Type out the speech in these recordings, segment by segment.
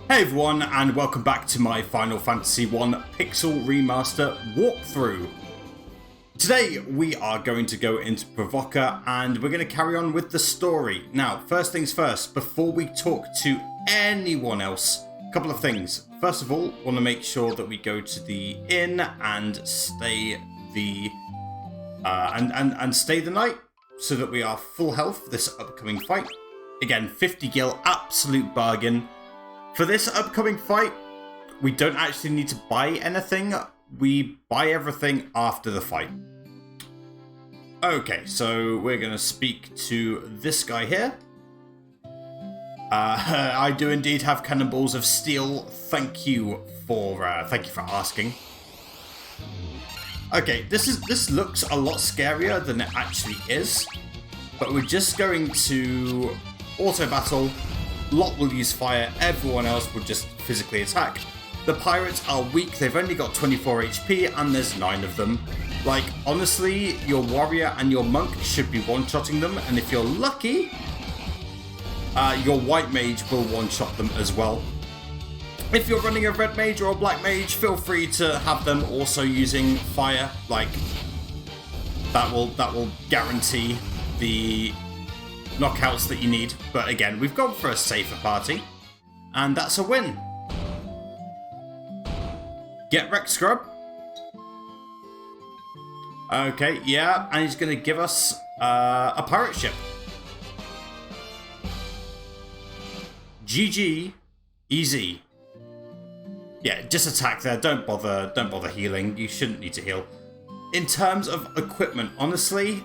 Hey everyone, and welcome back to my Final Fantasy Pixel Remaster walkthrough. Today we are going to go into Provoka and we're going to carry on with the story. Now, first things first, before we talk to anyone else, a couple of things. First of all, want to make sure that we go to the inn and stay the stay the night so that we are full health for this upcoming fight. Again, 50 gil, absolute bargain. For this upcoming fight, we don't actually need to buy anything. We buy everything after the fight. Okay, so we're going to speak to this guy here. I do indeed have cannonballs of steel. Thank you for asking. Okay, this looks a lot scarier than it actually is. But we're just going to auto battle. Lot will use fire, everyone else will just physically attack. The pirates are weak, they've only got 24 HP and there's 9 of them. Like, honestly, your warrior and your monk should be one-shotting them, and if you're lucky, your white mage will one-shot them as well. If you're running a red mage or a black mage, feel free to have them also using fire. Like, that will guarantee the knockouts that you need. But again, we've gone for a safer party, and that's a win. Get wrecked, scrub. Okay, yeah, and he's going to give us a pirate ship. GG, easy. Yeah, just attack there. Don't bother healing. You shouldn't need to heal. In terms of equipment, honestly,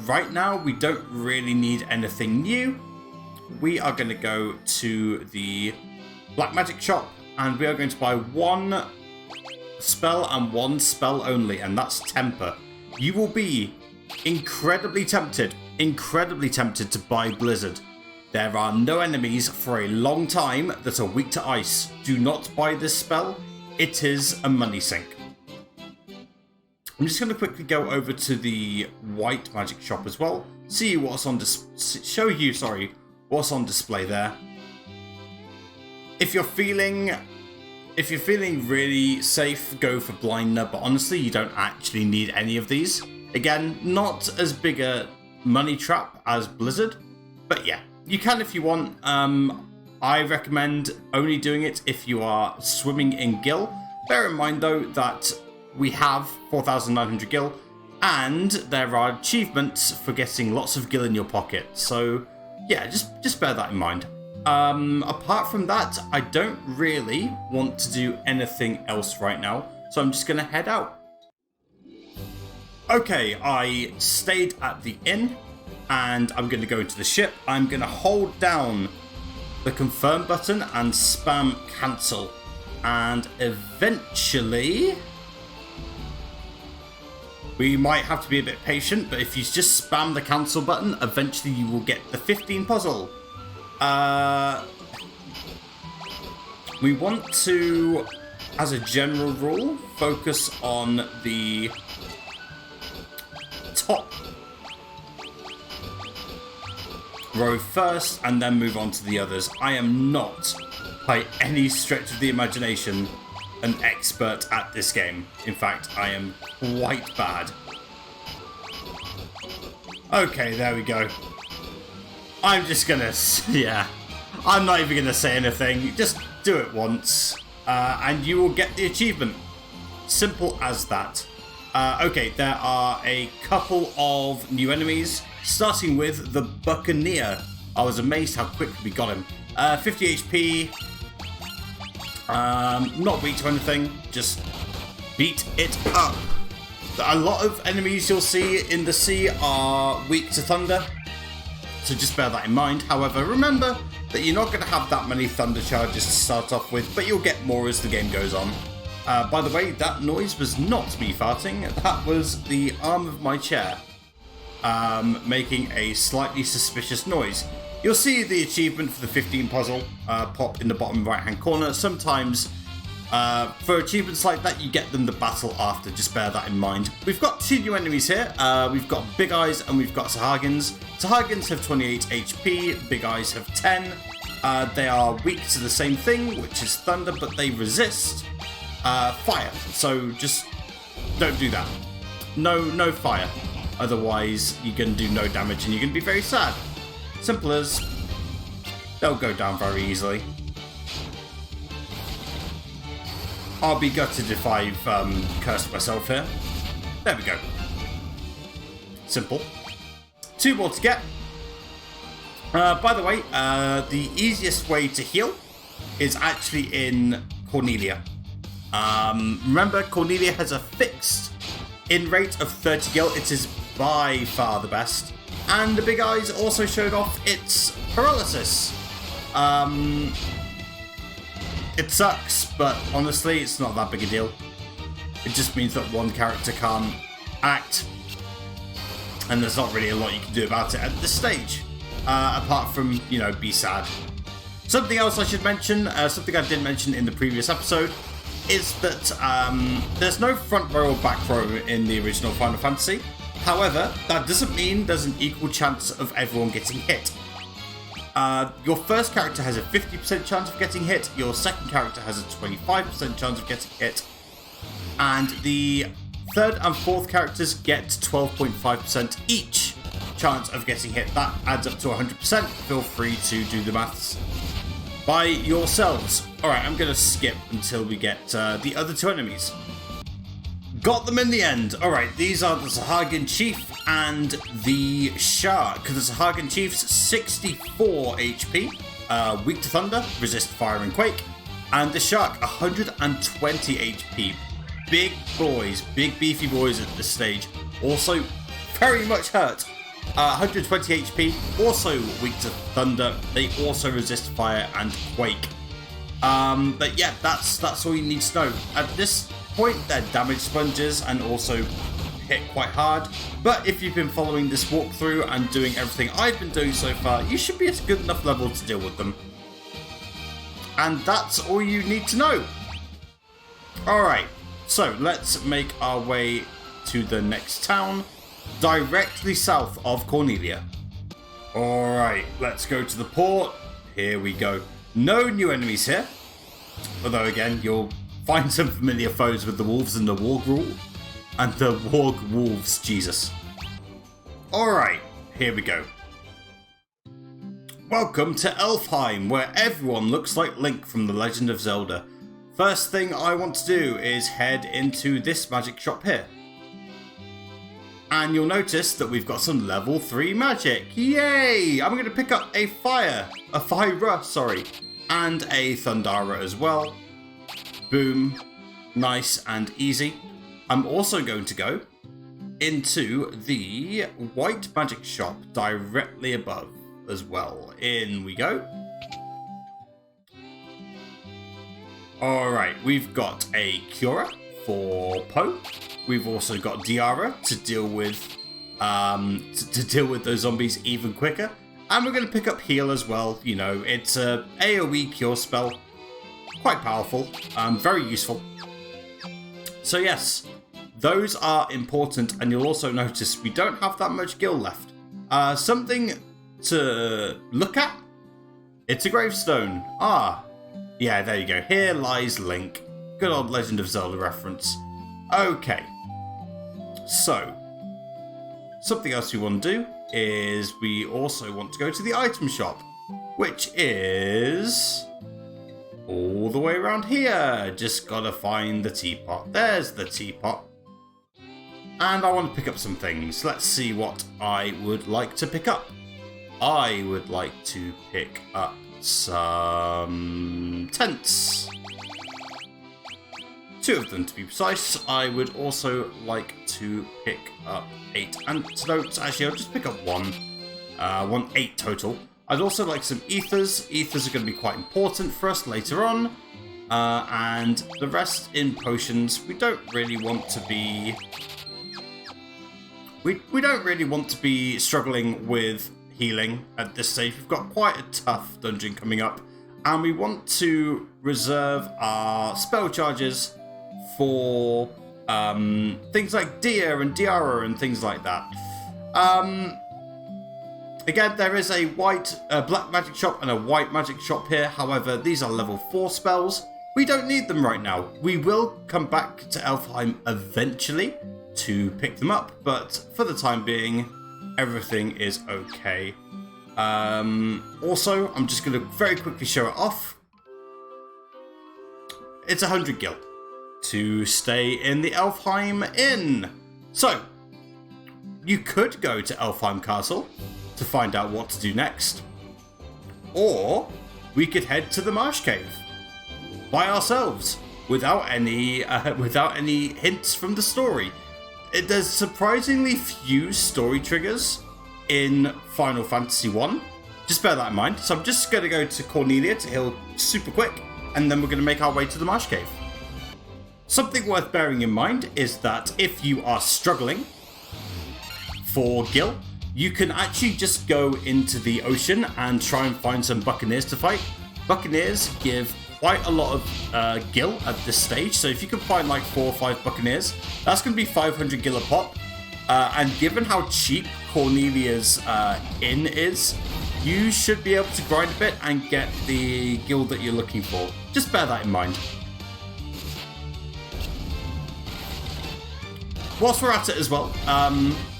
right now, we don't really need anything new. We are going to go to the Black Magic shop and we are going to buy one spell and one spell only, and that's Temper. You will be incredibly tempted to buy Blizzard. There are no enemies for a long time that are weak to ice. Do not buy this spell. It is a money sink. I'm just going to quickly go over to the White Magic shop as well. Show you what's on display there. If you're feeling really safe, go for Blinder, but honestly, you don't actually need any of these. Again, not as big a money trap as Blizzard, but yeah, you can if you want. I recommend only doing it if you are swimming in gil. Bear in mind though that we have 4,900 gil, and there are achievements for getting lots of gil in your pocket. So yeah, just bear that in mind. Apart from that, I don't really want to do anything else right now, so I'm just going to head out. Okay, I stayed at the inn, and I'm going to go into the ship. I'm going to hold down the confirm button and spam cancel, and eventually we might have to be a bit patient, but if you just spam the cancel button, eventually you will get the 15 puzzle. We want to, as a general rule, focus on the top row first and then move on to the others. I am not, by any stretch of the imagination, an expert at this game. In fact, I am quite bad. Okay, there we go. I'm just gonna, yeah, I'm not even gonna say anything. Just do it once, and you will get the achievement. Simple as that. Okay, there are a couple of new enemies, starting with the Buccaneer. I was amazed how quick we got him. 50 HP. Not weak to anything, just beat it up. A lot of enemies you'll see in the sea are weak to thunder, so just bear that in mind. However, remember that you're not going to have that many thunder charges to start off with, but you'll get more as the game goes on. By the way, that noise was not me farting, that was the arm of my chair making a slightly suspicious noise. You'll see the achievement for the 15 puzzle pop in the bottom right hand corner. Sometimes for achievements like that, you get them the battle after. Just bear that in mind. We've got 2 new enemies here. We've got Big Eyes and we've got Sahagins. Sahagins have 28 HP, Big Eyes have 10. They are weak to the same thing, which is thunder, but they resist fire. So just don't do that. No fire. Otherwise, you're going to do no damage and you're going to be very sad. Simple as, they'll go down very easily. I'll be gutted if I've cursed myself here. There we go. Simple. 2 more to get. By the way, the easiest way to heal is actually in Cornelia. Remember, Cornelia has a fixed in rate of 30 gil. It is by far the best. And the Big Eyes also showed off its paralysis. It sucks, but honestly, it's not that big a deal. It just means that one character can't act, and there's not really a lot you can do about it at this stage, apart from, you know, be sad. Something else I should mention, something I didn't mention in the previous episode, is that there's no front row or back row in the original Final Fantasy. However, that doesn't mean there's an equal chance of everyone getting hit. Your first character has a 50% chance of getting hit, your second character has a 25% chance of getting hit, and the third and fourth characters get 12.5% each chance of getting hit. That adds up to 100%. Feel free to do the maths by yourselves. Alright, I'm going to skip until we get the other 2 enemies. Got them in the end. Alright, these are the Sahagin Chief and the Shark. The Sahagin Chief's 64 HP, weak to thunder, resist fire and quake. And the Shark, 120 HP. Big boys, big beefy boys at this stage. Also very much hurt. 120 HP, also weak to thunder. They also resist fire and quake. But yeah, that's all you need to know. At this point, they're damage sponges and also hit quite hard. But if you've been following this walkthrough and doing everything I've been doing so far, you should be at a good enough level to deal with them. And that's all you need to know. Alright, so let's make our way to the next town, directly south of Cornelia. Alright, let's go to the port. Here we go. No new enemies here. Although again, you'll find some familiar foes with the wolves and the warg and the warg wolves, Jesus. Alright, here we go. Welcome to Elfheim, where everyone looks like Link from The Legend of Zelda. First thing I want to do is head into this magic shop here. And you'll notice that we've got some level 3 magic. Yay! I'm going to pick up a fire, and a Thundara as well. Boom. Nice and easy. I'm also going to go into the white magic shop directly above as well. In we go. Alright, we've got a Cura for Poe. We've also got Diara to deal with those zombies even quicker. And we're going to pick up Heal as well. You know, it's a AoE cure spell. Quite powerful. Very useful. So yes, those are important. And you'll also notice we don't have that much gil left. Something to look at. It's a gravestone. Yeah, there you go. Here lies Link. Good old Legend of Zelda reference. Okay. So, something else we want to do is we also want to go to the item shop, which is all the way around here. Just gotta find the teapot. There's the teapot. And I want to pick up some things. Let's see what I would like to pick up. I would like to pick up some tents. 2 of them to be precise. I would also like to pick up 8 antidotes. Actually, I'll just pick up 1. 8 total. I'd also like some ethers. Ethers are going to be quite important for us later on. And the rest in potions. We don't really want to be... We don't really want to be struggling with healing at this stage. We've got quite a tough dungeon coming up. And we want to reserve our spell charges for things like Dia and Diara and things like that. Again, there is a black magic shop and a white magic shop here. However, these are level 4 spells. We don't need them right now. We will come back to Elfheim eventually to pick them up, but for the time being, everything is okay. Also, I'm just going to very quickly show it off. It's 100 gil to stay in the Elfheim Inn. So, you could go to Elfheim Castle to find out what to do next, or we could head to the Marsh Cave by ourselves without any hints from the story. There's surprisingly few story triggers in Final Fantasy 1. Just bear that in mind. So I'm just going to go to Cornelia to heal super quick, and then we're going to make our way to the Marsh Cave. Something worth bearing in mind is that if you are struggling for gil, you can actually just go into the ocean and try and find some buccaneers to fight. Buccaneers give quite a lot of gil at this stage, so if you can find like 4 or 5 buccaneers, that's going to be 500 gil a pop. And given how cheap Cornelia's inn is, you should be able to grind a bit and get the gil that you're looking for. Just bear that in mind. Whilst we're at it as well,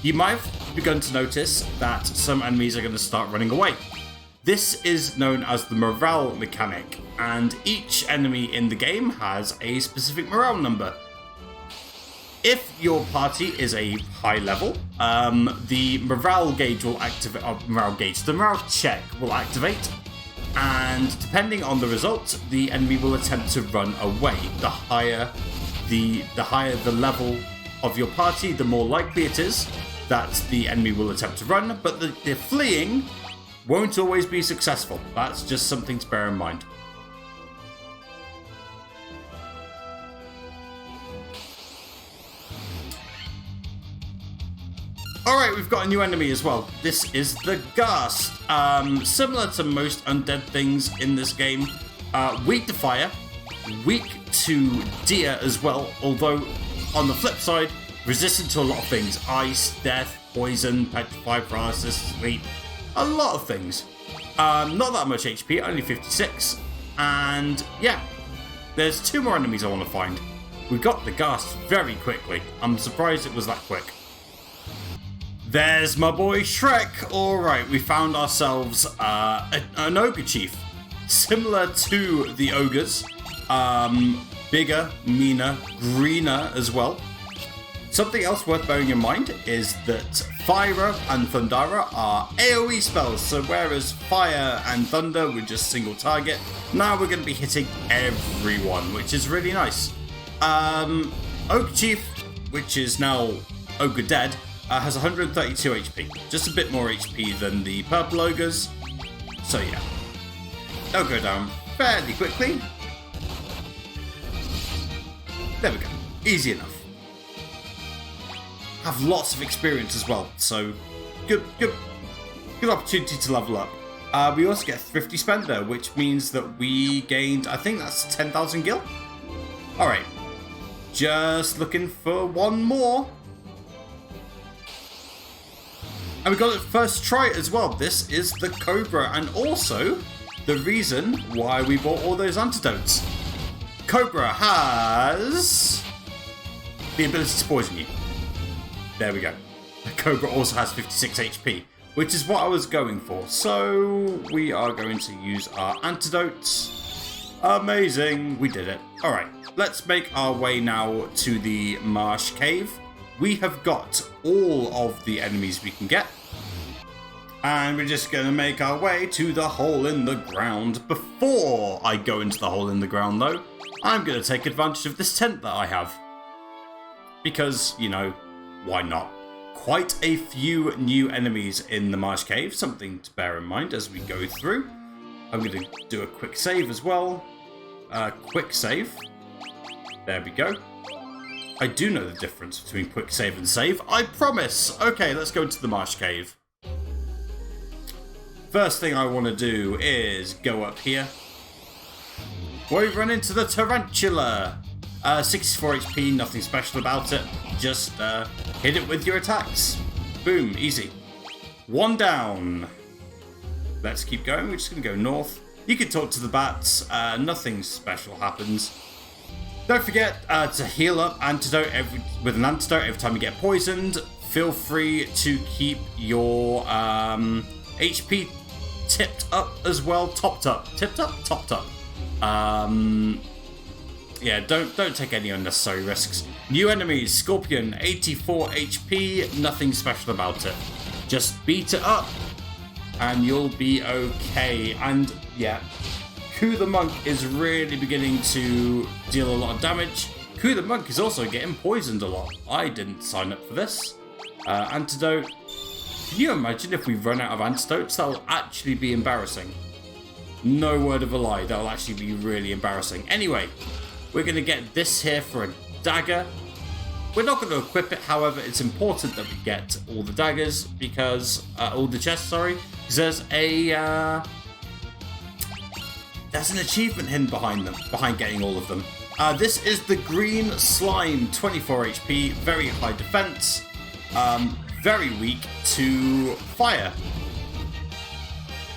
you might have begun to notice that some enemies are going to start running away. This is known as the morale mechanic, and each enemy in the game has a specific morale number. If your party is a high level, the morale gauge will activate. The morale check will activate, and depending on the result, the enemy will attempt to run away. The higher the level of your party, the more likely it is that the enemy will attempt to run, but the fleeing won't always be successful. That's just something to bear in mind. Alright, we've got a new enemy as well. This is the Ghast. Similar to most undead things in this game, weak to fire, weak to deer as well, although on the flip side, resistant to a lot of things. Ice, death, poison, petrify, paralysis, sleep. A lot of things. Not that much HP, only 56. And yeah, there's 2 more enemies I want to find. We got the Ghast very quickly. I'm surprised it was that quick. There's my boy Shrek. Alright, we found ourselves an ogre chief. Similar to the ogres. Bigger, meaner, greener as well. Something else worth bearing in mind is that Fire and Thundara are AoE spells, so whereas Fire and Thunder were just single target, now we're going to be hitting everyone, which is really nice. Ogre Chief, which is now Ogre Dead, has 132 HP, just a bit more HP than the purple ogres, so yeah. They'll go down fairly quickly. There we go, easy enough. Have lots of experience as well, so good opportunity to level up. We also get Thrifty Spender, which means that we gained, I think that's 10,000 gil. Alright, just looking for one more. And we got it first try as well. This is the Cobra, and also the reason why we bought all those antidotes. Cobra has the ability to poison you. There we go. The Cobra also has 56 HP, which is what I was going for. So we are going to use our antidotes. Amazing, we did it. All right, let's make our way now to the Marsh Cave. We have got all of the enemies we can get. And we're just going to make our way to the hole in the ground. Before I go into the hole in the ground, though, I'm going to take advantage of this tent that I have. Because, you know, why not? Quite a few new enemies in the Marsh Cave, something to bear in mind as we go through. I'm going to do a quick save as well. Quick save. There we go. I do know the difference between quick save and save, I promise! Okay, let's go into the Marsh Cave. First thing I want to do is go up here. We run into the Tarantula. 64 HP, nothing special about it. Just hit it with your attacks. Boom, easy. One down. let's keep going. We're just going to go north. You can talk to the bats. Nothing special happens. Don't forget to heal up with an antidote every time you get poisoned. Feel free to keep your HP tipped up as well. Topped up. Tipped up? Topped up. Yeah, don't take any unnecessary risks. New enemies, Scorpion, 84 HP, nothing special about it. Just beat it up and you'll be okay. And yeah, Ku the Monk is really beginning to deal a lot of damage. Ku the Monk is also getting poisoned a lot. I didn't sign up for this. Antidote. Can you imagine if we run out of antidotes? That'll actually be embarrassing. No word of a lie, that'll actually be really embarrassing. Anyway, we're going to get this here for a dagger. We're not going to equip it, however, it's important that we get all the daggers because, all the chests, sorry, because there's an achievement hidden behind getting all of them. This is the Green Slime, 24 HP, very high defense, very weak to fire.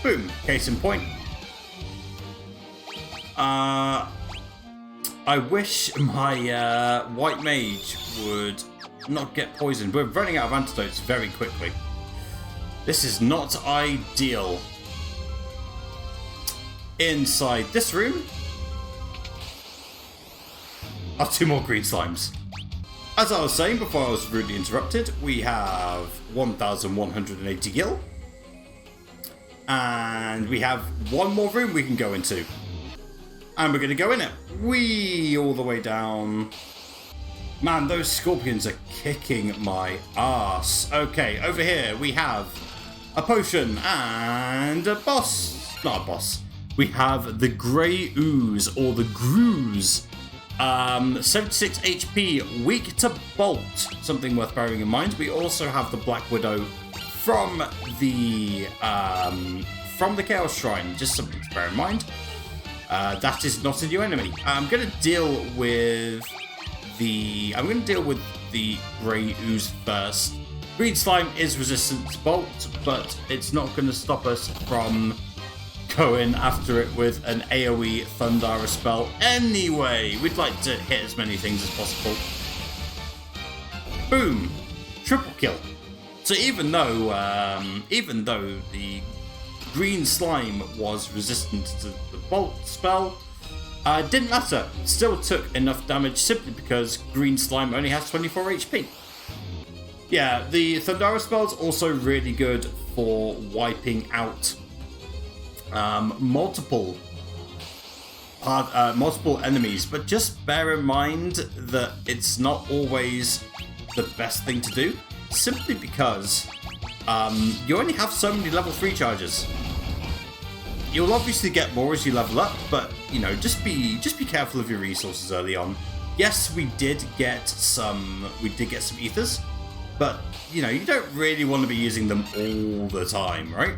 Boom, case in point. I wish my white mage would not get poisoned. We're running out of antidotes very quickly. This is not ideal. Inside this room are 2 more green slimes. As I was saying before I was rudely interrupted, we have 1,180 gil. And we have 1 more room we can go into. And we're going to go in it. Whee! All the way down. Man, those scorpions are kicking my ass. Okay, over here we have a potion and a boss. Not a boss. We have the Grey Ooze, or the Grooze. 76 HP, weak to bolt. Something worth bearing in mind. We also have the Black Widow from the Chaos Shrine. Just something to bear in mind. That is not a new enemy. I'm going to deal with the Grey Ooze first. Green Slime is resistant to bolt, but it's not going to stop us from going after it with an AoE Thundara spell. Anyway, we'd like to hit as many things as possible. Boom! Triple kill. So even though the Green Slime was resistant to the bolt spell, didn't matter. Still took enough damage simply because Green Slime only has 24 HP. Yeah, the Thundara spell is also really good for wiping out multiple enemies, but just bear in mind that it's not always the best thing to do, simply because you only have so many level 3 charges. You'll obviously get more as you level up, but you know, just be careful of your resources early on. Yes, we did get some ethers, but you know, you don't really want to be using them all the time, right?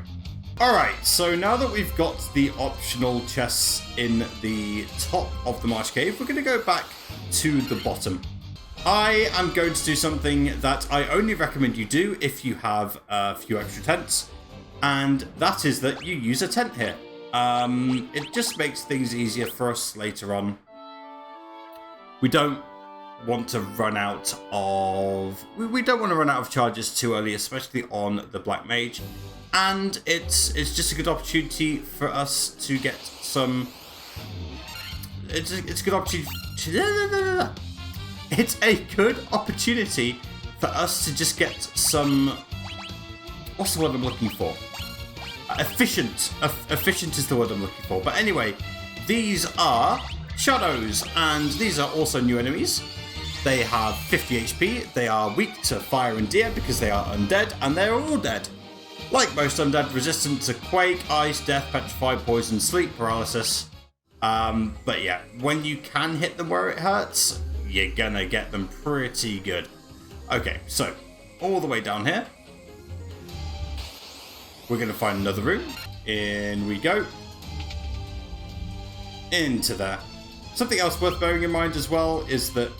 Alright, so now that we've got the optional chests in the top of the Marsh Cave, we're going to go back to the bottom. I am going to do something that I only recommend you do if you have a few extra tents, and that is that you use a tent here. It just makes things easier for us later on. We don't want to run out of charges too early, especially on the Black Mage. And it's just a good opportunity for us to get some. It's a good opportunity. It's a good opportunity for us to just get some. What's the word I'm looking for? Efficient. Efficient is the word I'm looking for. But anyway, these are shadows, and these are also new enemies. They have 50 HP. They are weak to fire and deer because they are undead, and they are all dead. Like most undead, resistant to quake, ice, death, petrify, poison, sleep, paralysis. But yeah, when you can hit them where it hurts, you're gonna get them pretty good. Okay, so all the way down here, we're gonna find another room. In we go. Into there. Something else worth bearing in mind as well is that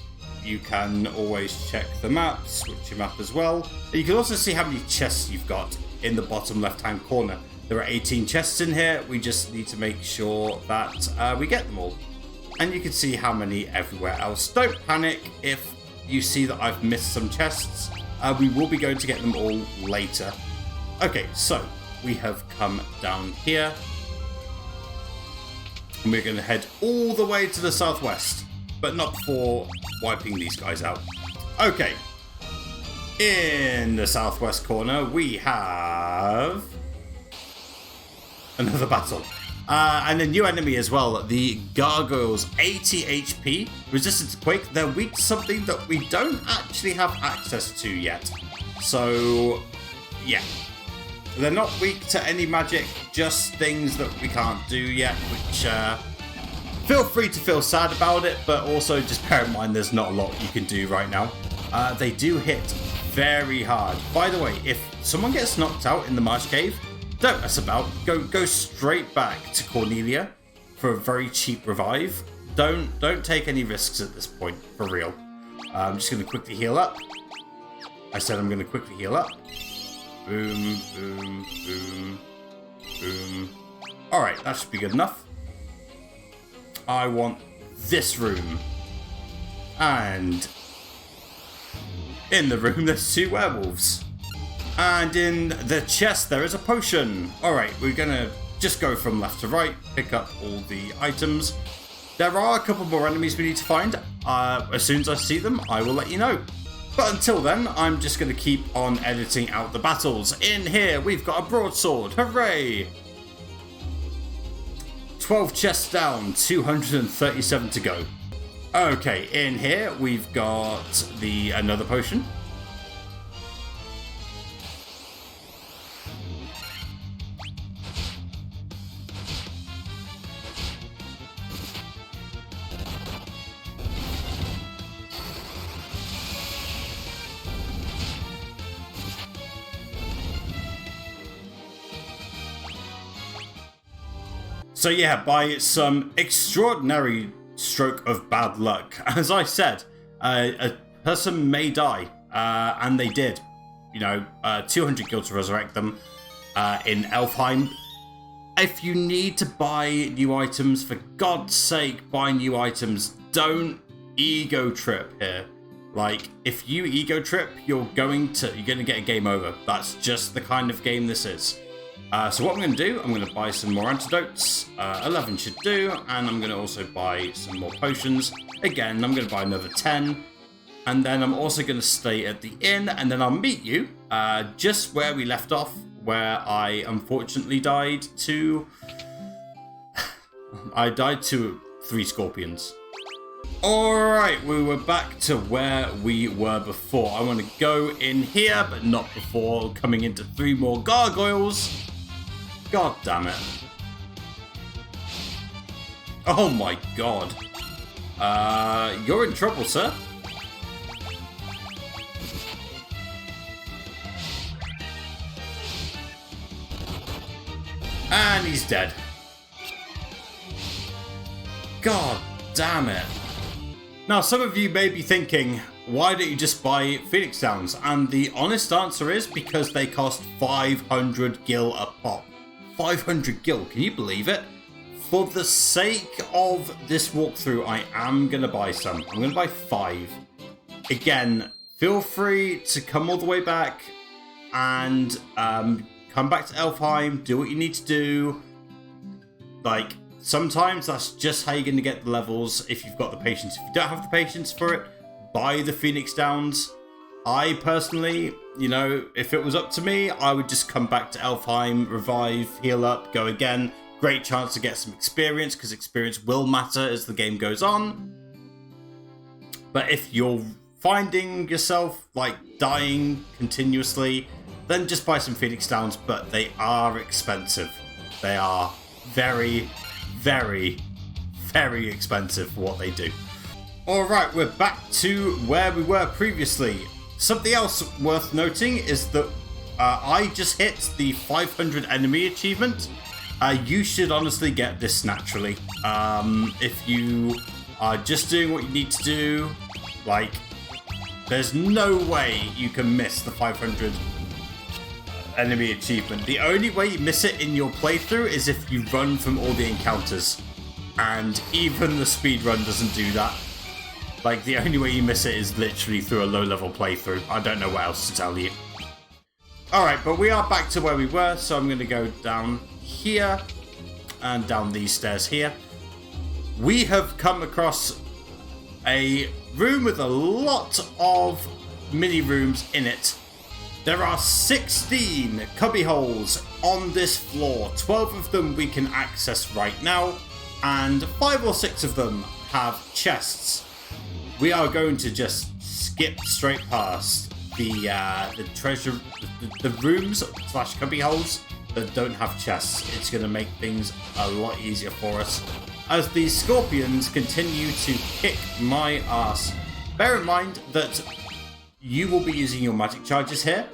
you can always check the map, switch your map as well. And you can also see how many chests you've got in the bottom left-hand corner. There are 18 chests in here. We just need to make sure that we get them all. And you can see how many everywhere else. Don't panic if you see that I've missed some chests. We will be going to get them all later. Okay, so we have come down here. And we're going to head all the way to the southwest. But not before wiping these guys out. Okay. In the southwest corner, we have another battle. And a new enemy as well, the Gargoyles, 80 HP, resistant to Quake. They're weak to something that we don't actually have access to yet. So, yeah. They're not weak to any magic, just things that we can't do yet, which, feel free to feel sad about it, but also just bear in mind there's not a lot you can do right now. They do hit very hard. By the way, if someone gets knocked out in the Marsh Cave, don't mess about. Go straight back to Cornelia for a very cheap revive. Don't take any risks at this point, for real. I'm just going to quickly heal up. I said I'm going to quickly heal up. Boom, boom, boom, boom. Alright, that should be good enough. I want this room. And in the room there's 2 werewolves. And in the chest there is a potion. Alright, we're gonna just go from left to right, pick up all the items. There are a couple more enemies we need to find. As soon as I see them, I will let you know. But until then, I'm just gonna keep on editing out the battles. In here, we've got a broadsword. Hooray! 12 chests down, 237 to go. Okay, in here, we've got another potion. So yeah, by some extraordinary stroke of bad luck, as I said, a person may die, and they did. 200 gil to resurrect them in Elfheim. If you need to buy new items, for God's sake, buy new items. Don't ego trip here. Like, if you ego trip, you're gonna get a game over. That's just the kind of game this is. So what I'm going to do, I'm going to buy some more antidotes. 11 should do, and I'm going to also buy some more potions. Again, I'm going to buy another 10. And then I'm also going to stay at the inn, and then I'll meet you just where we left off, where I unfortunately died to... I died to 3 scorpions. Alright, we were back to where we were before. I want to go in here, but not before coming into 3 more gargoyles. God damn it. Oh my god. You're in trouble, sir. And he's dead. God damn it. Now, some of you may be thinking, why don't you just buy Phoenix Downs? And the honest answer is because they cost 500 gil a pop. 500 gil, can you believe it? For the sake of this walkthrough, I am going to buy some. I'm going to buy 5. Again, feel free to come all the way back and come back to Elfheim, do what you need to do. Like, sometimes that's just how you're going to get the levels if you've got the patience. If you don't have the patience for it, buy the Phoenix Downs. I personally, if it was up to me, I would just come back to Elfheim, revive, heal up, go again. Great chance to get some experience, because experience will matter as the game goes on. But if you're finding yourself, dying continuously, then just buy some Phoenix Downs, but they are expensive. They are very, very, very expensive for what they do. Alright, we're back to where we were previously. Something else worth noting is that I just hit the 500 enemy achievement. You should honestly get this naturally. If you are just doing what you need to do, there's no way you can miss the 500 enemy achievement. The only way you miss it in your playthrough is if you run from all the encounters. And even the speedrun doesn't do that. Like, the only way you miss it is literally through a low-level playthrough. I don't know what else to tell you. Alright, but we are back to where we were, so I'm going to go down here and down these stairs here. We have come across a room with a lot of mini rooms in it. There are 16 cubby holes on this floor. 12 of them we can access right now, and 5 or 6 of them have chests. We are going to just skip straight past the treasure, the rooms / cubby holes that don't have chests. It's going to make things a lot easier for us as these scorpions continue to kick my ass. Bear in mind that you will be using your magic charges here.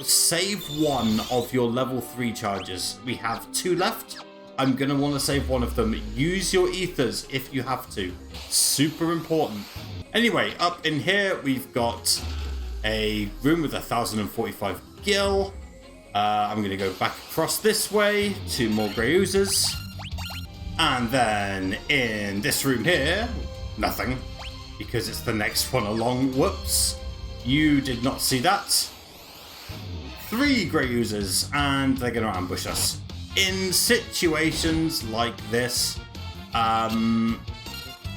Save one of your level 3 charges. We have 2 left. I'm going to want to save one of them. Use your ethers if you have to. Super important. Anyway, up in here, we've got a room with 1,045 gil. I'm going to go back across this way to more grey oozers. And then in this room here, nothing. Because it's the next one along. Whoops. You did not see that. 3 grey oozers, and they're going to ambush us. In situations like this,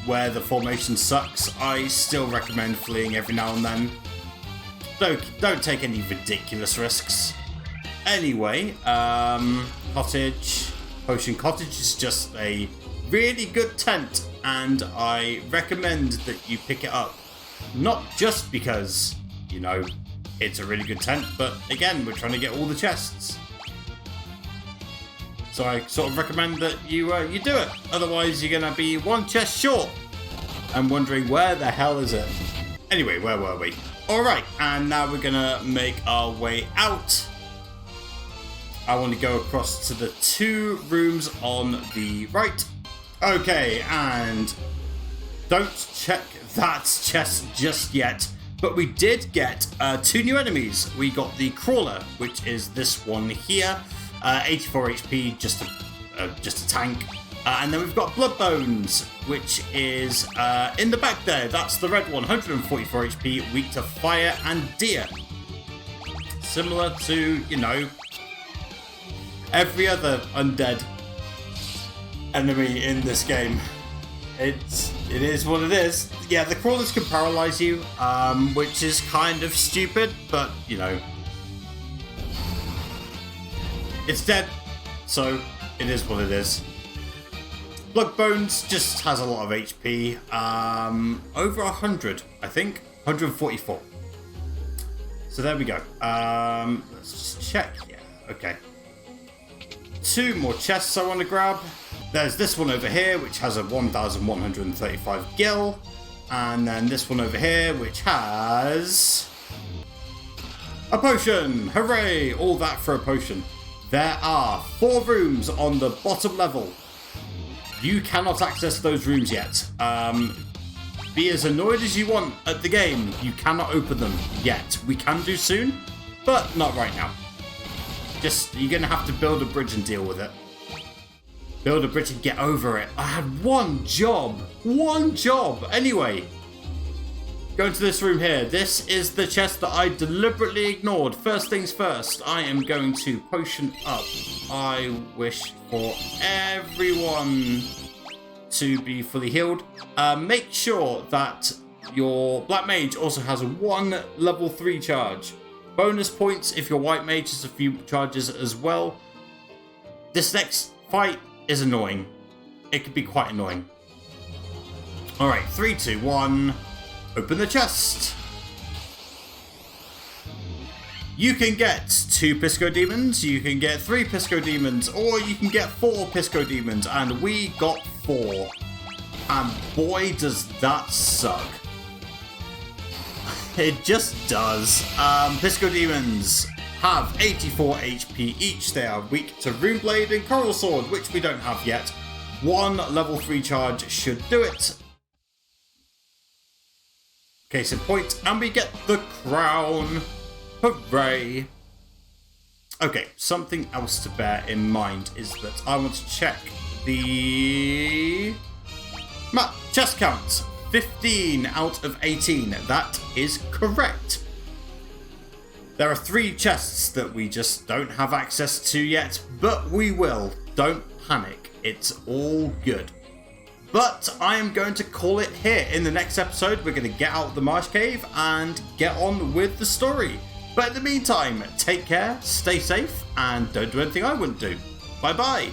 where the formation sucks, I still recommend fleeing every now and then. Don't take any ridiculous risks. Anyway, cottage. Potion Cottage is just a really good tent, and I recommend that you pick it up. Not just because, you know, it's a really good tent, but again, we're trying to get all the chests. So I sort of recommend that you do it. Otherwise, you're going to be 1 chest short and wondering where the hell is it. Anyway, where were we? Alright, and now we're going to make our way out. I want to go across to the 2 rooms on the right. Okay, and don't check that chest just yet. But we did get 2 new enemies. We got the Crawler, which is this one here. 84 HP, just a tank. And then we've got Bloodbones, which is in the back there. That's the red one, 144 HP, weak to fire and deer. Similar to, you know, every other undead enemy in this game. It is what it is. Yeah, the crawlers can paralyze you, which is kind of stupid, but, you know, it's dead, so it is what it is. Bloodbones just has a lot of HP, over 100, I think, 144. So there we go. Let's just check. Yeah, okay. 2 more chests I want to grab. There's this one over here, which has a 1,135 gil. And then this one over here, which has a potion. Hooray! All that for a potion. There are 4 rooms on the bottom level. You cannot access those rooms yet. Be as annoyed as you want at the game. You cannot open them yet. We can do soon, but not right now. Just, you're going to have to build a bridge and deal with it. Build a bridge and get over it. I had one job. Anyway, go into this room here. This is the chest that I deliberately ignored. First things first, I am going to potion up. I wish for everyone to be fully healed. Make sure that your black mage also has 1 level 3 charge. Bonus points if your white mage has a few charges as well. This next fight is annoying. It could be quite annoying. Alright, 3, 2, 1. Open the chest. You can get 2 Pisco Demons, you can get 3 Pisco Demons, or you can get 4 Pisco Demons, and we got 4. And boy, does that suck. It just does. Pisco Demons have 84 HP each. They are weak to Runeblade and Coral Sword, which we don't have yet. 1 level 3 charge should do it. Case in point, and we get the crown. Hooray. Okay, something else to bear in mind is that I want to check the chest count. 15 out of 18. That is correct. There are 3 chests that we just don't have access to yet, but we will. Don't panic. It's all good. But I am going to call it here. In the next episode, we're going to get out of the Marsh Cave and get on with the story. But in the meantime, take care, stay safe, and don't do anything I wouldn't do. Bye-bye.